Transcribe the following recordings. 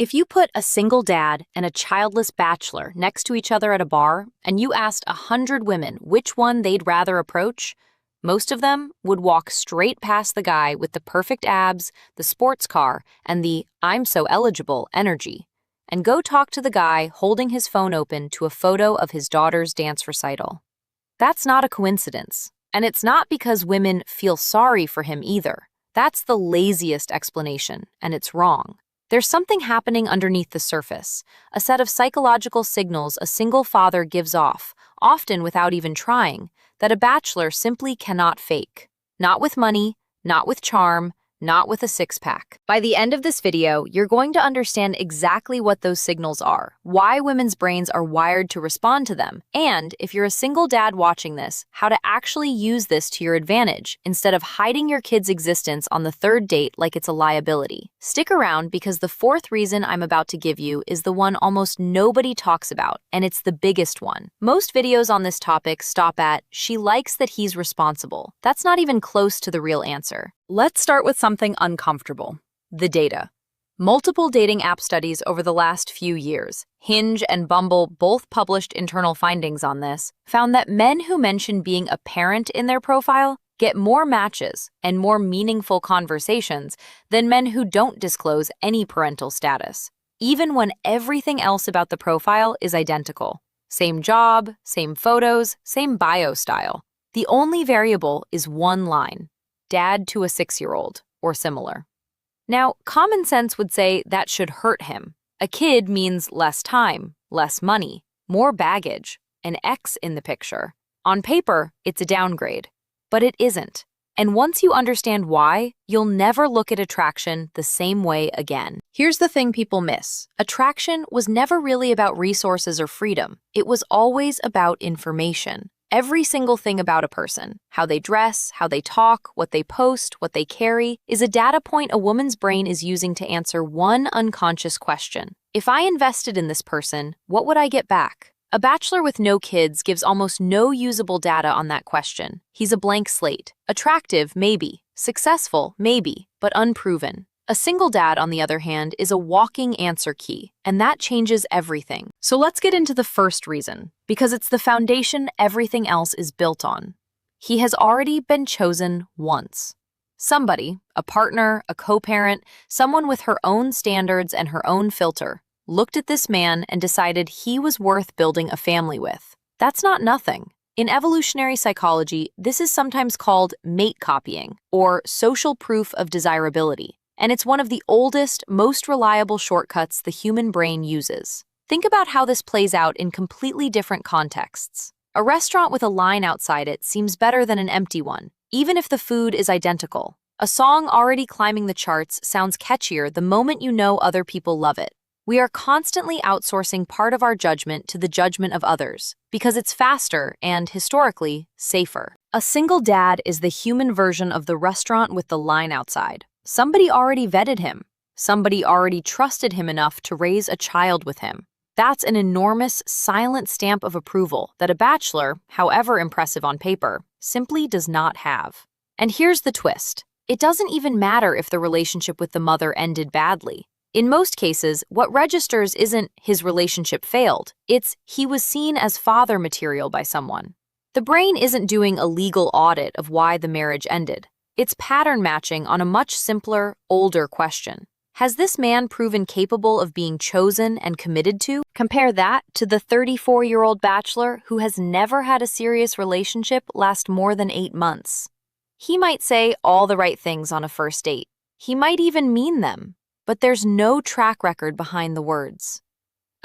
If you put a single dad and a childless bachelor next to each other at a bar and you asked 100 women which one they'd rather approach, most of them would walk straight past the guy with the perfect abs, the sports car, and the "I'm so eligible" energy, and go talk to the guy holding his phone open to a photo of his daughter's dance recital. That's not a coincidence, and it's not because women feel sorry for him either. That's the laziest explanation, and it's wrong. There's something happening underneath the surface, a set of psychological signals a single father gives off, often without even trying, that a bachelor simply cannot fake. Not with money, not with charm, not with a six-pack. By the end of this video, you're going to understand exactly what those signals are, why women's brains are wired to respond to them, and, if you're a single dad watching this, how to actually use this to your advantage instead of hiding your kid's existence on the third date like it's a liability. Stick around because the fourth reason I'm about to give you is the one almost nobody talks about, and it's the biggest one. Most videos on this topic stop at, "She likes that he's responsible." That's not even close to the real answer. Let's start with something uncomfortable: the data. Multiple dating app studies over the last few years, Hinge and Bumble both published internal findings on this, found that men who mention being a parent in their profile get more matches and more meaningful conversations than men who don't disclose any parental status, even when everything else about the profile is identical. Same job, same photos, same bio style. The only variable is one line: dad to a 6-year-old, or similar. Now, common sense would say that should hurt him. A kid means less time, less money, more baggage, an X in the picture. On paper, it's a downgrade, but it isn't. And once you understand why, you'll never look at attraction the same way again. Here's the thing people miss. Attraction was never really about resources or freedom. It was always about information. Every single thing about a person, how they dress, how they talk, what they post, what they carry, is a data point a woman's brain is using to answer one unconscious question. If I invested in this person, what would I get back? A bachelor with no kids gives almost no usable data on that question. He's a blank slate. Attractive, maybe. Successful, maybe, but unproven. A single dad, on the other hand, is a walking answer key, and that changes everything. So let's get into the first reason, because it's the foundation everything else is built on. He has already been chosen once. Somebody, a partner, a co-parent, someone with her own standards and her own filter, looked at this man and decided he was worth building a family with. That's not nothing. In evolutionary psychology, this is sometimes called mate copying, or social proof of desirability. And it's one of the oldest, most reliable shortcuts the human brain uses. Think about how this plays out in completely different contexts. A restaurant with a line outside it seems better than an empty one, even if the food is identical. A song already climbing the charts sounds catchier the moment you know other people love it. We are constantly outsourcing part of our judgment to the judgment of others, because it's faster and, historically, safer. A single dad is the human version of the restaurant with the line outside. Somebody already vetted him. Somebody already trusted him enough to raise a child with him. That's an enormous, silent stamp of approval that a bachelor, however impressive on paper, simply does not have. And here's the twist. It doesn't even matter if the relationship with the mother ended badly. In most cases, what registers isn't his relationship failed, it's he was seen as father material by someone. The brain isn't doing a legal audit of why the marriage ended. It's pattern matching on a much simpler, older question. Has this man proven capable of being chosen and committed to? Compare that to the 34-year-old bachelor who has never had a serious relationship last more than 8 months. He might say all the right things on a first date. He might even mean them, but there's no track record behind the words.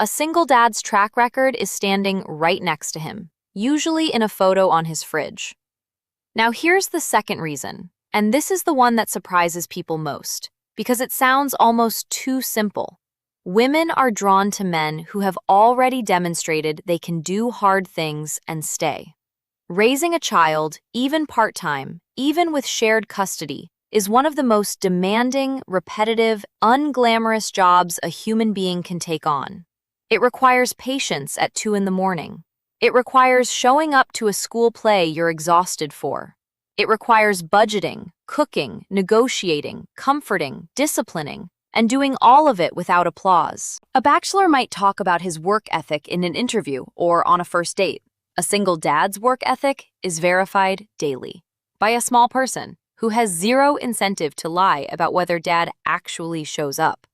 A single dad's track record is standing right next to him, usually in a photo on his fridge. Now here's the second reason. And this is the one that surprises people most, because it sounds almost too simple. Women are drawn to men who have already demonstrated they can do hard things and stay. Raising a child, even part-time, even with shared custody, is one of the most demanding, repetitive, unglamorous jobs a human being can take on. It requires patience at 2 a.m. It requires showing up to a school play you're exhausted for. It requires budgeting, cooking, negotiating, comforting, disciplining, and doing all of it without applause. A bachelor might talk about his work ethic in an interview or on a first date. A single dad's work ethic is verified daily by a small person who has zero incentive to lie about whether dad actually shows up.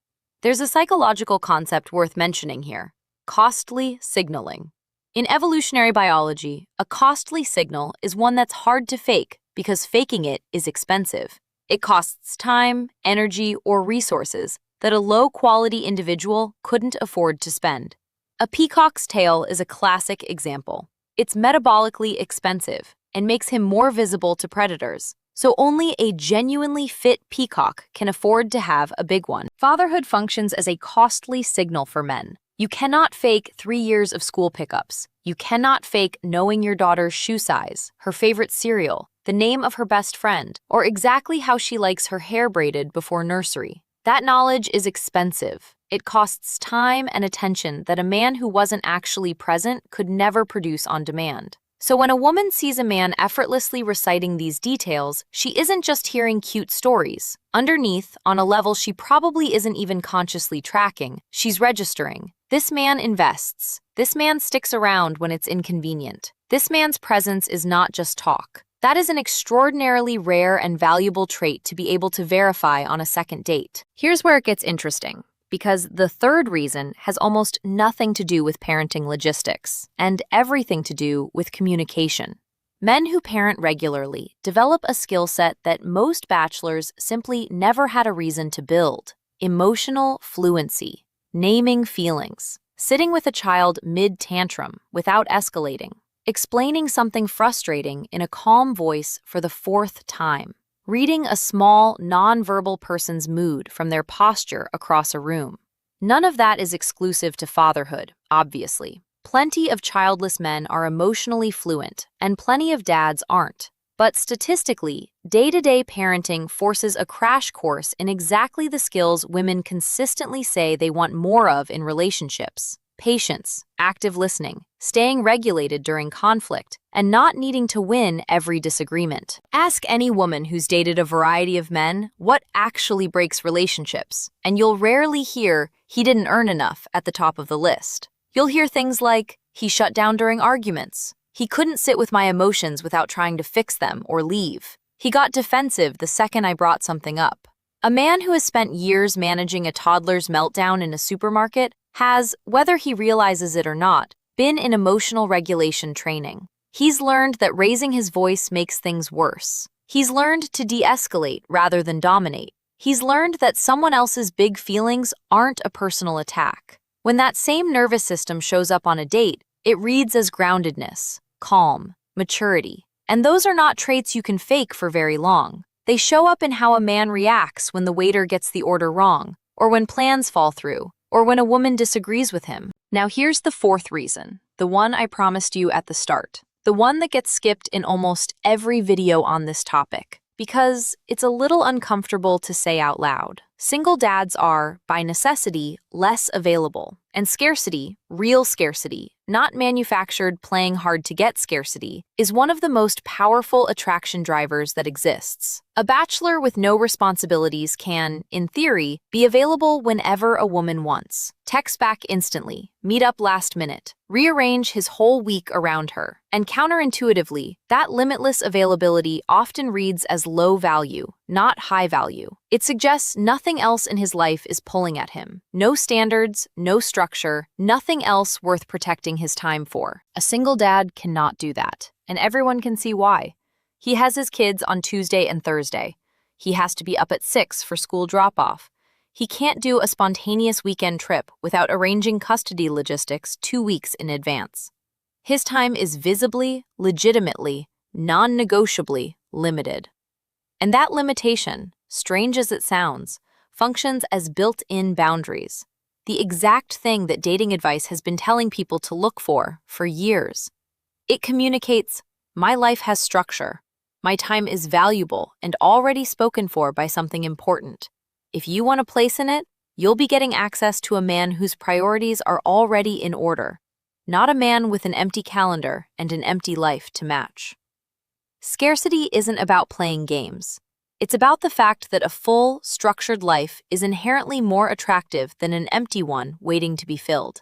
There's a psychological concept worth mentioning here: costly signaling. In evolutionary biology, a costly signal is one that's hard to fake because faking it is expensive. It costs time, energy, or resources that a low-quality individual couldn't afford to spend. A peacock's tail is a classic example. It's metabolically expensive and makes him more visible to predators, so only a genuinely fit peacock can afford to have a big one. Fatherhood functions as a costly signal for men. You cannot fake 3 years of school pickups. You cannot fake knowing your daughter's shoe size, her favorite cereal, the name of her best friend, or exactly how she likes her hair braided before nursery. That knowledge is expensive. It costs time and attention that a man who wasn't actually present could never produce on demand. So when a woman sees a man effortlessly reciting these details, she isn't just hearing cute stories. Underneath, on a level she probably isn't even consciously tracking, she's registering. This man invests. This man sticks around when it's inconvenient. This man's presence is not just talk. That is an extraordinarily rare and valuable trait to be able to verify on a second date. Here's where it gets interesting, because the third reason has almost nothing to do with parenting logistics and everything to do with communication. Men who parent regularly develop a skill set that most bachelors simply never had a reason to build: emotional fluency, naming feelings, sitting with a child mid-tantrum without escalating, explaining something frustrating in a calm voice for the 4th time, reading a small, non-verbal person's mood from their posture across a room. None of that is exclusive to fatherhood, obviously. Plenty of childless men are emotionally fluent, and plenty of dads aren't. But statistically, day-to-day parenting forces a crash course in exactly the skills women consistently say they want more of in relationships: patience, active listening, staying regulated during conflict, and not needing to win every disagreement. Ask any woman who's dated a variety of men what actually breaks relationships, and you'll rarely hear "he didn't earn enough" at the top of the list. You'll hear things like, "he shut down during arguments," "he couldn't sit with my emotions without trying to fix them or leave," "he got defensive the second I brought something up." A man who has spent years managing a toddler's meltdown in a supermarket has, whether he realizes it or not, been in emotional regulation training. He's learned that raising his voice makes things worse. He's learned to de-escalate rather than dominate. He's learned that someone else's big feelings aren't a personal attack. When that same nervous system shows up on a date, it reads as groundedness, calm, maturity. And those are not traits you can fake for very long. They show up in how a man reacts when the waiter gets the order wrong, or when plans fall through, or when a woman disagrees with him. Now here's the 4th reason, the one I promised you at the start, the one that gets skipped in almost every video on this topic, because it's a little uncomfortable to say out loud. Single dads are, by necessity, less available, and scarcity, real scarcity, not manufactured playing hard to get scarcity, is one of the most powerful attraction drivers that exists. A bachelor with no responsibilities can, in theory, be available whenever a woman wants. Text back instantly, meet up last minute, rearrange his whole week around her. And counterintuitively, that limitless availability often reads as low value, not high value. It suggests nothing else in his life is pulling at him. No standards, no structure, nothing else worth protecting his time for. A single dad cannot do that, and everyone can see why. He has his kids on Tuesday and Thursday. He has to be up at 6 for school drop-off. He can't do a spontaneous weekend trip without arranging custody logistics 2 weeks in advance. His time is visibly, legitimately, non-negotiably limited. And that limitation, strange as it sounds, functions as built-in boundaries, the exact thing that dating advice has been telling people to look for years. It communicates, my life has structure. My time is valuable and already spoken for by something important. If you want a place in it, you'll be getting access to a man whose priorities are already in order, not a man with an empty calendar and an empty life to match. Scarcity isn't about playing games. It's about the fact that a full, structured life is inherently more attractive than an empty one waiting to be filled.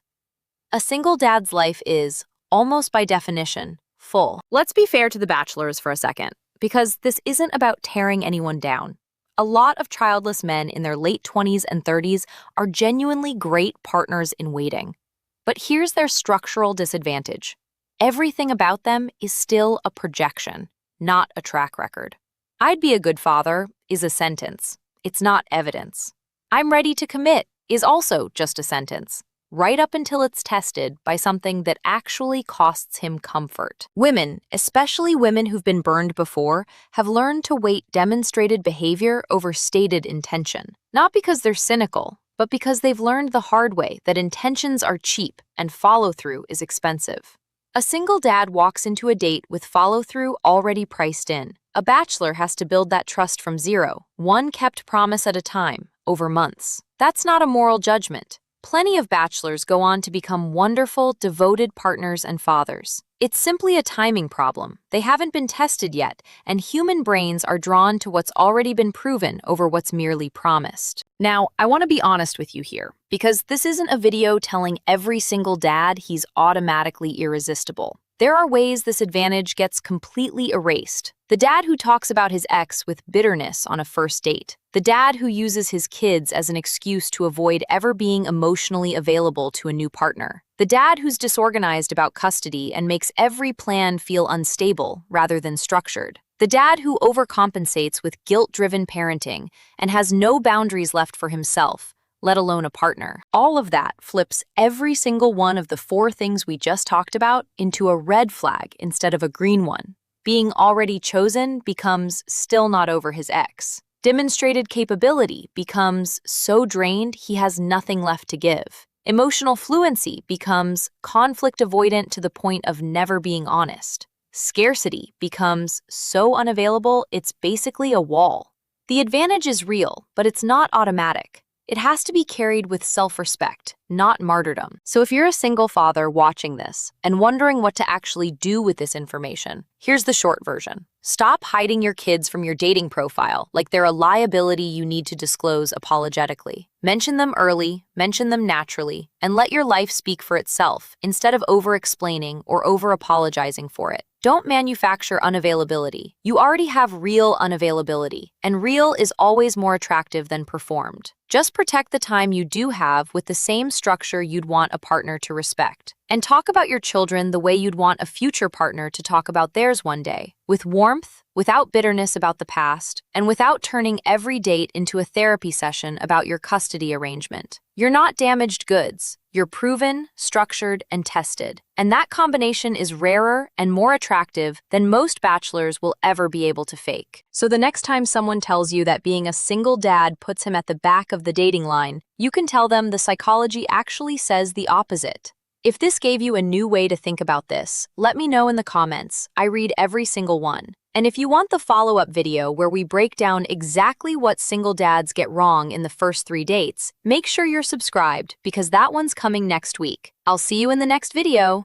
A single dad's life is, almost by definition, full. Let's be fair to the Bachelors for a second, because this isn't about tearing anyone down. A lot of childless men in their late 20s and 30s are genuinely great partners in waiting. But here's their structural disadvantage. Everything about them is still a projection, not a track record. "I'd be a good father" is a sentence. It's not evidence. "I'm ready to commit" is also just a sentence, right up until it's tested by something that actually costs him comfort. Women, especially women who've been burned before, have learned to weight demonstrated behavior over stated intention. Not because they're cynical, but because they've learned the hard way that intentions are cheap and follow-through is expensive. A single dad walks into a date with follow-through already priced in. A bachelor has to build that trust from zero, one kept promise at a time, over months. That's not a moral judgment. Plenty of bachelors go on to become wonderful, devoted partners and fathers. It's simply a timing problem. They haven't been tested yet, and human brains are drawn to what's already been proven over what's merely promised. Now, I want to be honest with you here, because this isn't a video telling every single dad he's automatically irresistible. There are ways this advantage gets completely erased. The dad who talks about his ex with bitterness on a first date. The dad who uses his kids as an excuse to avoid ever being emotionally available to a new partner. The dad who's disorganized about custody and makes every plan feel unstable rather than structured. The dad who overcompensates with guilt-driven parenting and has no boundaries left for himself, let alone a partner. All of that flips every single one of the four things we just talked about into a red flag instead of a green one. Being already chosen becomes still not over his ex. Demonstrated capability becomes so drained he has nothing left to give. Emotional fluency becomes conflict avoidant to the point of never being honest. Scarcity becomes so unavailable it's basically a wall. The advantage is real, but it's not automatic. It has to be carried with self-respect, not martyrdom. So if you're a single father watching this and wondering what to actually do with this information, here's the short version. Stop hiding your kids from your dating profile like they're a liability you need to disclose apologetically. Mention them early, mention them naturally, and let your life speak for itself instead of over-explaining or over-apologizing for it. Don't manufacture unavailability. You already have real unavailability, and real is always more attractive than performed. Just protect the time you do have with the same structure you'd want a partner to respect. And talk about your children the way you'd want a future partner to talk about theirs one day, with warmth, without bitterness about the past, and without turning every date into a therapy session about your custody arrangement. You're not damaged goods. You're proven, structured, and tested. And that combination is rarer and more attractive than most bachelors will ever be able to fake. So the next time someone tells you that being a single dad puts him at the back of the dating line, you can tell them the psychology actually says the opposite. If this gave you a new way to think about this, let me know in the comments. I read every single one. And if you want the follow-up video where we break down exactly what single dads get wrong in the first 3 dates, make sure you're subscribed because that one's coming next week. I'll see you in the next video.